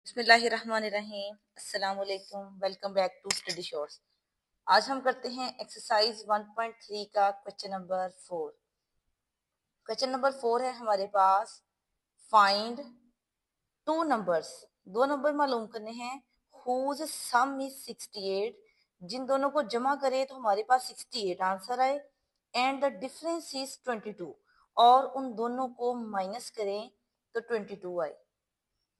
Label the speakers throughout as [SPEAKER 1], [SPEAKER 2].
[SPEAKER 1] बिस्मिल्लाहिर्रहमानिर्रहीम। अस्सलाम वालेकुम। Welcome back to study shorts. आज हम करते हैं एक्सरसाइज 1.3 का क्वेश्चन नंबर 4। क्वेश्चन नंबर 4 है हमारे पास, फाइंड टू नंबर्स। दो नंबर मालूम करने हैं हुज सम इज 68, जिन दोनों को जमा करें तो हमारे पास 68 आंसर आए, एंड द डिफरेंस इज 22, और उन दोनों को माइनस करें तो 22 आए।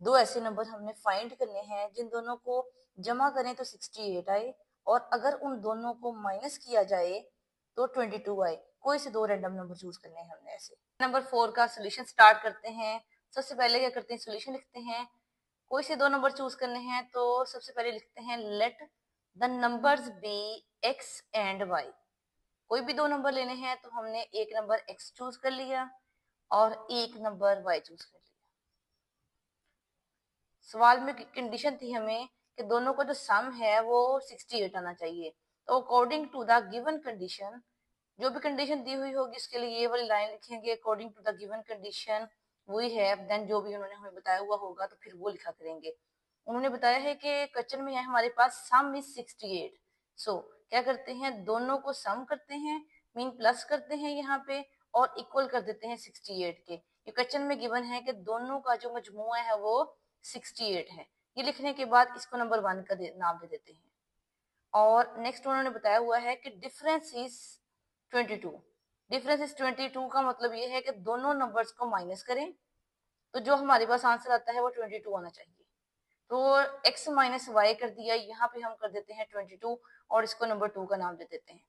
[SPEAKER 1] दो ऐसे नंबर हमने फाइंड करने हैं जिन दोनों को जमा करें तो 68 आए, और अगर उन दोनों को माइनस किया जाए तो 22 आए। कोई से दो रैंडम नंबर चूज करने हैं हमने। ऐसे नंबर 4 का सोल्यूशन स्टार्ट करते हैं। सबसे पहले क्या करते हैं, सोल्यूशन लिखते हैं। कोई से दो नंबर चूज करने हैं तो सबसे पहले लिखते हैं let the numbers be x and y. कोई भी दो नंबर लेने हैं तो हमने एक नंबर एक्स चूज कर लिया और एक नंबर वाई चूज कर लिया। सवाल में कंडीशन थी हमें कि दोनों का जो सम है वो 68 आना चाहिए। तो according to the given condition, जो भी कंडीशन दी हुई होगी इसके लिए ये वाली लाइन लिखेंगे, according to the given condition वही है, देन जो भी उन्होंने हमें बताया हुआ होगा तो फिर वो लिखा करेंगे। उन्होंने बताया है कि क्वेश्चन में है हमारे पास सम इज 68। सो क्या करते हैं, दोनों को सम करते हैं, मीन प्लस करते हैं यहाँ पे, और इक्वल कर देते हैं 68 के। ये क्वेश्चन में गिवन है कि दोनों का जो मजमुआ है वो 68 है। ये लिखने के बाद इसको नंबर 1 का नाम दे देते हैं। और नेक्स्ट उन्होंने बताया हुआ है कि डिफरेंस इज 22। डिफरेंस इज 22 का मतलब ये है कि दोनों नंबर्स को माइनस करें तो जो हमारे पास आंसर आता है वो 22 आना चाहिए। तो x माइनस वाई कर दिया, यहाँ पे हम कर देते हैं 22 और इसको नंबर 2 का नाम दे देते हैं।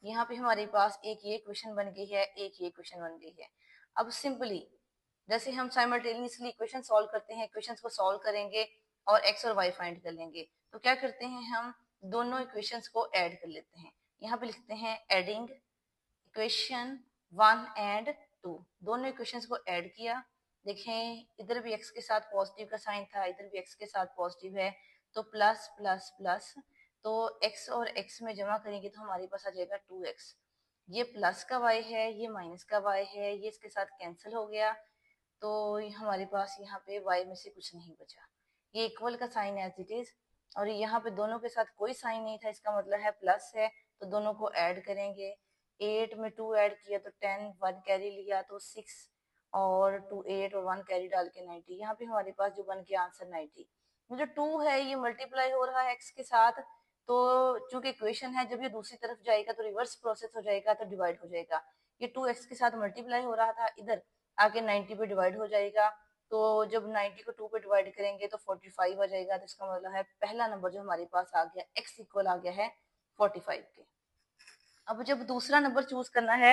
[SPEAKER 1] यहाँ पे हमारे पास एक ये क्वेश्चन बन गई है, एक ये क्वेश्चन बन गई है। अब सिंपली जैसे हम साइमल्टेनियसली इक्वेशन सॉल्व करते हैं, इक्वेशंस को सॉल्व करेंगे और x और y फाइंड कर लेंगे। तो क्या करते हैं, हम दोनों इक्वेशंस को ऐड कर लेते हैं। यहाँ पे लिखते हैं एडिंग इक्वेशन 1 एंड 2। दोनों इक्वेशंस को ऐड किया। देखें इधर भी x के साथ पॉजिटिव का साइन था, इधर भी x के साथ पॉजिटिव है, तो प्लस प्लस प्लस, तो x और x में जमा करेंगे तो हमारे पास आ जाएगा 2x। ये प्लस का y है, ये माइनस का y है, ये इसके साथ कैंसिल हो गया, तो हमारे पास यहाँ पे y में से कुछ नहीं बचा। ये इक्वल का साइन एज इट इज, और यहाँ पे दोनों के साथ कोई साइन नहीं था, इसका मतलब है प्लस है, तो दोनों को ऐड करेंगे। 8 में 2 ऐड किया तो 10, 1 कैरी लिया तो 6, और 2 8 और 1 कैरी डाल के 90। यहाँ पे हमारे पास जो बन गया आंसर 90। जो 2 है ये मल्टीप्लाई हो रहा है x के साथ, तो चूंकि इक्वेशन है जब ये दूसरी तरफ जाएगा तो रिवर्स प्रोसेस हो जाएगा, तो डिवाइड हो जाएगा। ये 2x के साथ मल्टीप्लाई हो रहा था, इधर आके 90 पे डिवाइड हो जाएगा। तो जब 90 को 2 पे डिवाइड करेंगे तो 45 आ जाएगा। तो इसका मतलब है पहला नंबर जो हमारे पास आ गया x इक्वल आ गया है 45 के। अब जब दूसरा नंबर चूज करना है,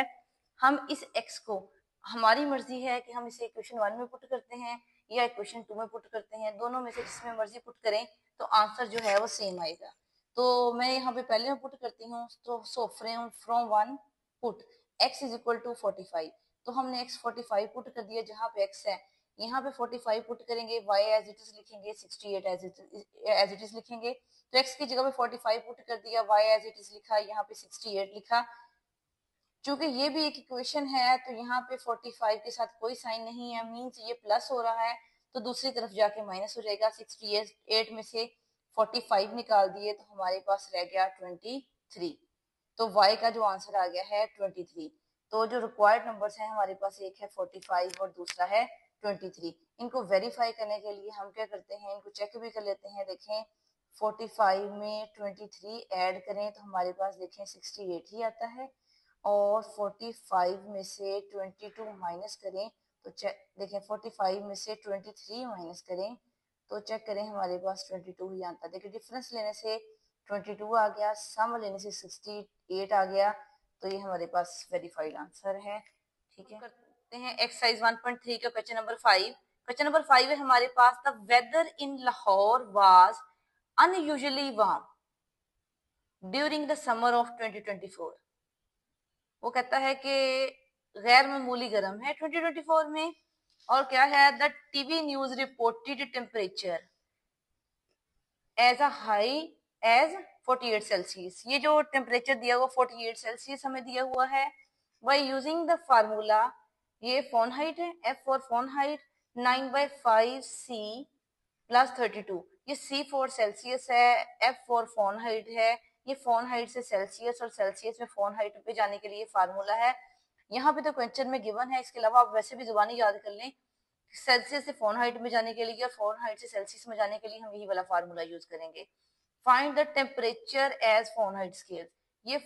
[SPEAKER 1] हम इस x को, हमारी मर्जी है कि हम इसे इक्वेशन 1 में पुट करते हैं या इक्वेशन 2 में पुट करते हैं। दोनों में से जिसमें मर्जी पुट करें तो आंसर जो है वो सेम आएगा। तो मैं यहाँ पे पहले में पुट करती हूँ, तो so from 1 put x is equal to 45। तो हमने x 45 पुट कर दिया जहाँ पे x है, यहाँ पे 45 पुट करेंगे, y एज इट इज लिखेंगे, 68 एज इट इज लिखेंगे। तो x की जगह पे 45 पुट कर दिया, y एज इट इज लिखा, यहाँ पे 68 लिखा। चूंकि ये भी एक इक्वेशन है तो यहाँ पे 45 के साथ कोई साइन नहीं है, मींस ये प्लस हो रहा है, तो दूसरी तरफ जाके माइनस हो जाएगा। 68 में से 45 निकाल दिए तो हमारे पास रह गया 23। तो y का जो आंसर आ गया है 23। तो जो रिक्वायर्ड नंबर्स हैं हमारे पास, एक है 45 और दूसरा है 23। इनको वेरीफाई करने के लिए हम क्या करते हैं, इनको चेक भी कर लेते हैं। देखें 45 में 23 ऐड करें तो हमारे पास देखें 68 ही आता है, और 45 में से 22 माइनस करें तो देखें 45 में से 23 माइनस करें तो चेक करें हमारे पास 22 ही आता है। देखिए डिफरेंस लेने से 22 आ गया, सम लेने से 68 आ गया, तो ये हमारे पास वेरीफाइड आंसर है। ठीक है, करते हैं एक्सरसाइज 1.3 का क्वेश्चन नंबर 5। क्वेश्चन नंबर 5 है हमारे पास, the weather in Lahore was unusually warm during the summer of 2024। वो कहता है कि गैर मामूली गर्म है 2024 में, और क्या है, the TV news reported temperature as a high as 48 Celsius. ये जो टेम्परेचर दिया हुआ 48 सेल्सियस हमें दिया हुआ है बाय यूजिंग द फार्मूला, ये फ़ारेनहाइट है, F for Fahrenheit 9/5 C plus 32। ये C4 सेल्सियस है, F4 फ़ारेनहाइट है। ये फ़ारेनहाइट से सेल्सियस और सेल्सियस में फ़ारेनहाइट पे जाने के लिए फार्मूला है। यहाँ पे तो क्वेश्चन में गिवन है, इसके अलावा आप वैसे भी जुबानी याद कर लें। सेल्सियस से फ़ारेनहाइट में जाने के लिए और फ़ारेनहाइट से सेल्सियस में जाने के लिए हम यही वाला फार्मूला यूज करेंगे। Find the temperature as Fahrenheit scale. ये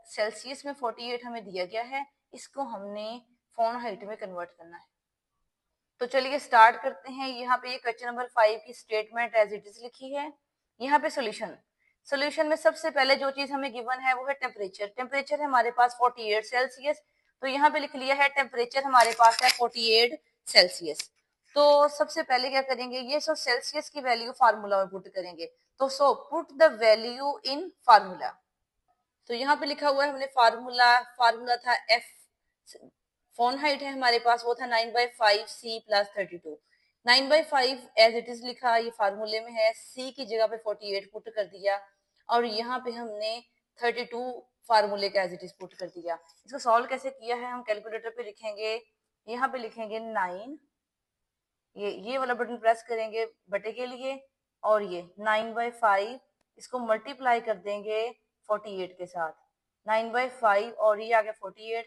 [SPEAKER 1] सेल्सियस में 48 हमें दिया गया है, इसको हमने फ़ारेनहाइट में कन्वर्ट करना है। तो चलिए स्टार्ट करते हैं। यहाँ पे ये क्वेश्चन नंबर 5 की स्टेटमेंट एज इट इज लिखी है। यहाँ पे सोल्यूशन में सबसे पहले जो चीज हमें गिवन है वो है टेम्परेचर। टेम्परेचर है हमारे पास 48 सेल्सियस। तो यहाँ पे लिख लिया है टेम्परेचर हमारे पास है 48 सेल्सियस। तो सबसे पहले क्या करेंगे, ये सो सेल्सियस की वैल्यू फार्मूला में पुट करेंगे। तो so put the value in formula. तो यहाँ पे लिखा हुआ है हमने फार्मूला था एफ, फ़ारेनहाइट है हमारे पास, वो था 9/5 C plus 32। 9/5 as it is लिखा, ये फार्मूले में है। C की जगह पे 48 पुट कर दिया और यहाँ पे हमने 32 फार्मूले का एज इट इज पुट कर दिया। इसको सॉल्व कैसे किया है, हम कैलकुलेटर पे लिखेंगे। यहाँ पे लिखेंगे 9, ये वाला बटन प्रेस करेंगे बटे के लिए, और ये 9/5 इसको मल्टीप्लाई कर देंगे 48 के साथ। 9/5 और ये आ गया 48।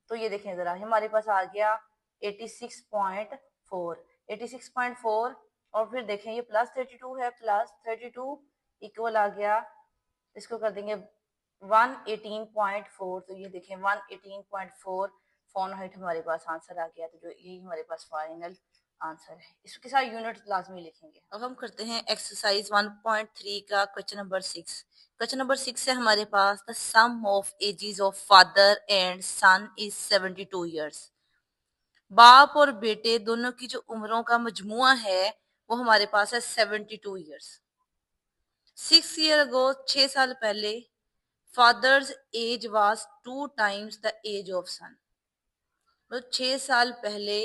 [SPEAKER 1] तो ये देखें जरा, हमारे पास आ गया 86.4। 86.4 और फिर देखें ये प्लस 32 है, प्लस 32 इक्वल आ गया, इसको कर देंगे 118.4। तो ये देखें 118.4 फ़ारेनहाइट हमारे पास आंसर आ गया। तो जो यही हमारे पास फाइनल आंसर है, इसके साथ यूनिट लाजमी लिखेंगे। अब हम करते हैं एक्सरसाइज 1.3 का क्वेश्चन नंबर 6। क्वेश्चन नंबर 6 से हमारे पास the sum of ages of father and son is 72 years. बाप और बेटे दोनों की जो उम्रों का मजमुआ है वो हमारे पास है 72 ईयर्स। 6 ईयर अगो, 6 साल पहले, father's age was 2 times the age of son. मतलब 6 साल पहले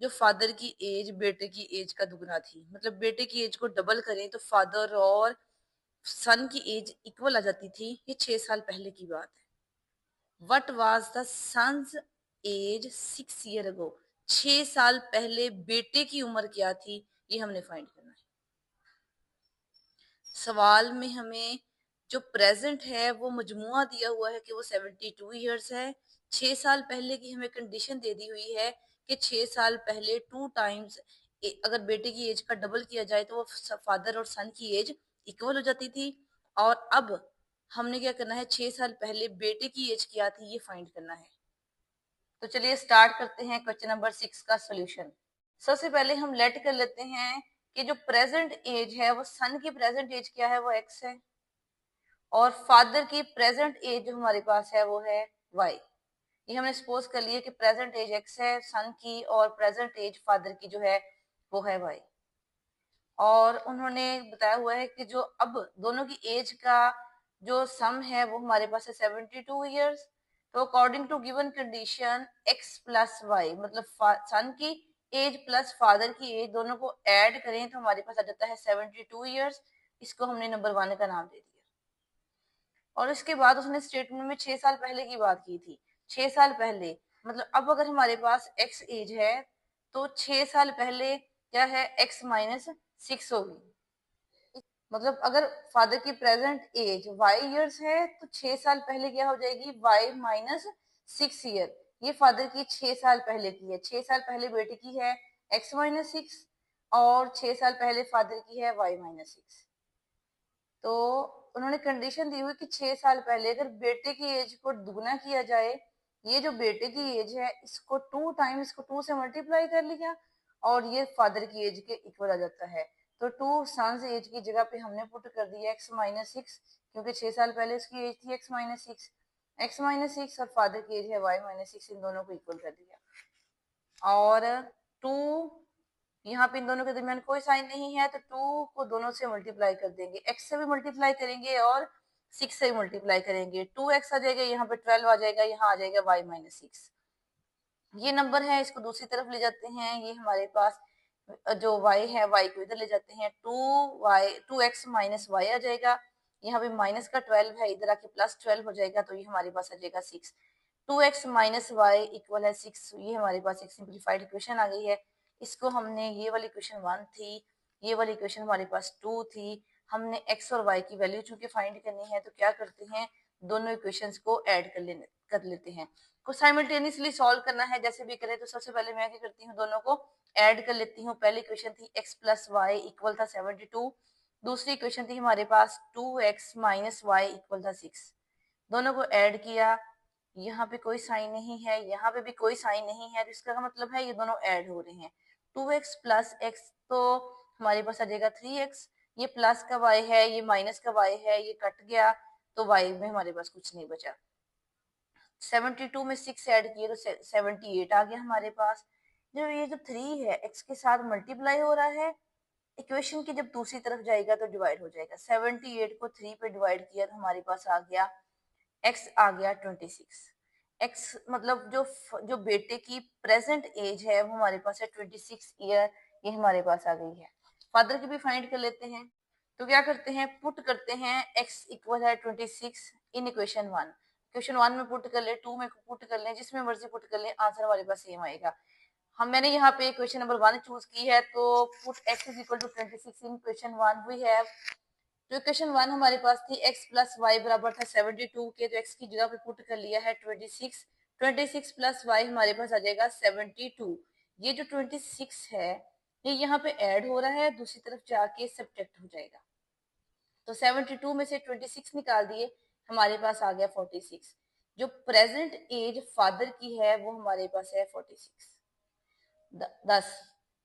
[SPEAKER 1] जो फादर की एज बेटे की एज का दुगना थी। मतलब बेटे की एज को डबल करें तो फादर और सन की एज इक्वल आ जाती थी। ये 6 साल पहले की बात है। What was the son's age 6 year ago. 6 साल पहले बेटे की उम्र क्या थी, ये हमने फाइंड करना है। सवाल में हमें जो प्रेजेंट है वो मजमुआ दिया हुआ है कि वो 72 ईयर्स है। 6 साल पहले की हमें कंडीशन दे दी हुई है कि 6 साल पहले 2 टाइम्स, अगर बेटे की एज का डबल किया जाए तो वो फादर और सन की एज इक्वल हो जाती थी। और अब हमने क्या करना है, 6 साल पहले बेटे की एज क्या थी ये फाइंड करना है। तो चलिए स्टार्ट करते हैं क्वेश्चन नंबर 6 का सोल्यूशन। सबसे पहले हम लेट कर लेते हैं कि जो प्रेजेंट एज है वो सन की प्रेजेंट एज क्या है, वो x है, और फादर की प्रेजेंट एज जो हमारे पास है वो है y। ये हमने सपोज कर लिया कि प्रेजेंट एज x है सन की और प्रेजेंट एज फादर की जो है वो है y। और उन्होंने बताया हुआ है कि जो अब दोनों की एज का जो सम है वो हमारे पास है 72 ईयर्स। तो according to given condition x plus y, मतलब सन की एज प्लस फादर की एज दोनों को ऐड करें तो हमारे पास आ जाता है 72 ईयर्स। इसको हमने नंबर 1 का नाम दे दिया। और इसके बाद उसने स्टेटमेंट में 6 साल पहले की बात की थी। 6 साल पहले मतलब अब अगर हमारे पास x एज है तो 6 साल पहले क्या है, x माइनस 6 होगी। मतलब अगर फादर की प्रेजेंट एज y इयर्स है तो 6 साल पहले क्या हो जाएगी, y माइनस 6 ईयर। ये फादर की 6 साल पहले की है। 6 साल पहले बेटे की है x माइनस 6 और 6 साल पहले फादर की है y माइनस 6। तो उन्होंने कंडीशन दी हुई कि 6 साल पहले अगर बेटे की एज को दुगना किया जाए, ये जो बेटे की एज है इसको 2 टाइम, इसको 2 से मल्टीप्लाई कर लिया और ये फादर की एज के इक्वल आ जाता है। तो 2 सन्स एज की जगह पे हमने पुट कर दिया x माइनस 6, क्योंकि 6 साल पहले इसकी एज थी x माइनस 6। x माइनस 6 और फादर की एज है y माइनस 6, इन दोनों को इक्वल कर दिया। और 2, यहाँ पे इन दोनों के दरमियान कोई साइन नहीं है तो 2 को दोनों से मल्टीप्लाई कर देंगे। x से भी मल्टीप्लाई करेंगे और 6 से भी मल्टीप्लाई करेंगे। 2x आ जाएगा, यहाँ पे 12 आ जाएगा, यहाँ आ जाएगा y माइनस 6। ये नंबर है, इसको दूसरी तरफ ले जाते हैं। ये हमारे पास जो y है y को इधर ले जाते हैं, 2x माइनस y आ जाएगा। यहाँ पे माइनस का 12 है, इधर आके प्लस 12 हो जाएगा तो ये हमारे पास आ जाएगा 6। 2x माइनस वाई इक्वल है 6। ये हमारे पास एक सिंप्लीफाइड इक्वेशन आ गई है। इसको हमने, ये वाली इक्वेशन 1 थी, ये वाली इक्वेशन हमारे पास 2 थी, हमने x और y की वैल्यू चूंकि फाइंड करनी है तो क्या करते हैं, दोनों इक्वेशंस को ऐड कर लेते हैं। को साइमल्टेनियसली सॉल्व करना है जैसे भी करें तो सबसे पहले मैं क्या करती हूँ, दोनों को ऐड कर लेती हूँ। पहली इक्वेशन थी x प्लस वाई इक्वल था 72, दूसरी इक्वेशन थी हमारे पास 2x माइनस वाई इक्वल था 6। दोनों को ऐड किया, यहाँ पे कोई साइन नहीं है, यहाँ पे भी कोई साइन नहीं है, तो इसका मतलब है ये दोनों ऐड हो रहे हैं। 2x प्लस x तो हमारे पास आ जाएगा 3x, ये प्लस का y है, ये माइनस का y है, ये कट गया तो y में हमारे पास कुछ नहीं बचा। 72 में 6 ऐड किए तो 78 आ गया हमारे पास। जो ये जो 3 है x के साथ मल्टीप्लाई हो रहा है, इक्वेशन की जब दूसरी तरफ जाएगा तो डिवाइड हो जाएगा। 78 को 3 पे डिवाइड किया तो हमारे पास आ गया x आ गया 26। x मतलब जो बेटे की प्रेजेंट एज है वो हमारे पास है 26 ईयर, ये हमारे पास आ गई है। फादर की भी फाइंड कर लेते हैं, तो क्या करते हैं, पुट करते हैं x इक्वल है 26 इन इक्वेशन 1। इक्वेशन 1 में पुट कर ले, 2 में पुट कर ले, जिसमें मर्जी पुट कर ले, आंसर हमारे पास सेम आएगा। मैंने यहाँ पे क्वेश्चन नंबर 1 चूज की है, तो put x is equal to 26 in question 1 we have. तो इक्वेशन 1 हमारे पास थी x प्लस वाई बराबर था 72 के, तो x की जगह पे पुट कर लिया है 26। 26 प्लस वाई हमारे पास आ जाएगा 72। ये जो 26 है ये यहाँ पे ऐड हो रहा है, दूसरी तरफ जाके सब्ट्रैक्ट हो जाएगा। तो 72 में से 26 निकाल दिए, हमारे पास आ गया 46। जो प्रेजेंट एज फादर की है वो हमारे पास है 46। 10।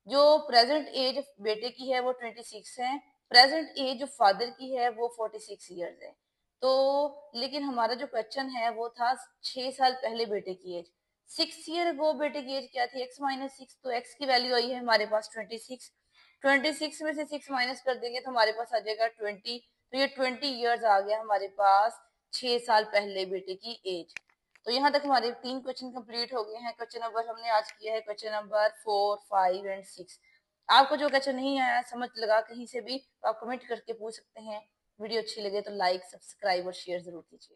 [SPEAKER 1] जो प्रेजेंट एज बेटे की है वो 26 है, प्रेजेंट एज जो फादर की है वो 46 ईयर्स है। तो लेकिन हमारा जो क्वेश्चन है वो था 6 साल पहले बेटे की एज। 6 ईयर अगो बेटे की एज क्या थी, x माइनस 6, तो x की वैल्यू आई है हमारे पास 26। 26 में से 6 माइनस कर देंगे तो हमारे पास आ जाएगा 20, तो ये 20 ईयर्स आ गया हमारे पास 6 साल पहले बेटे की एज। तो यहाँ तक हमारे 3 क्वेश्चन कंप्लीट हो गए हैं। क्वेश्चन नंबर हमने आज किया है क्वेश्चन नंबर 4, 5 एंड 6। आपको जो क्वेश्चन नहीं आया, समझ लगा कहीं से भी, तो आप कमेंट करके पूछ सकते हैं। वीडियो अच्छी लगे तो लाइक, सब्सक्राइब और शेयर जरूर कीजिए।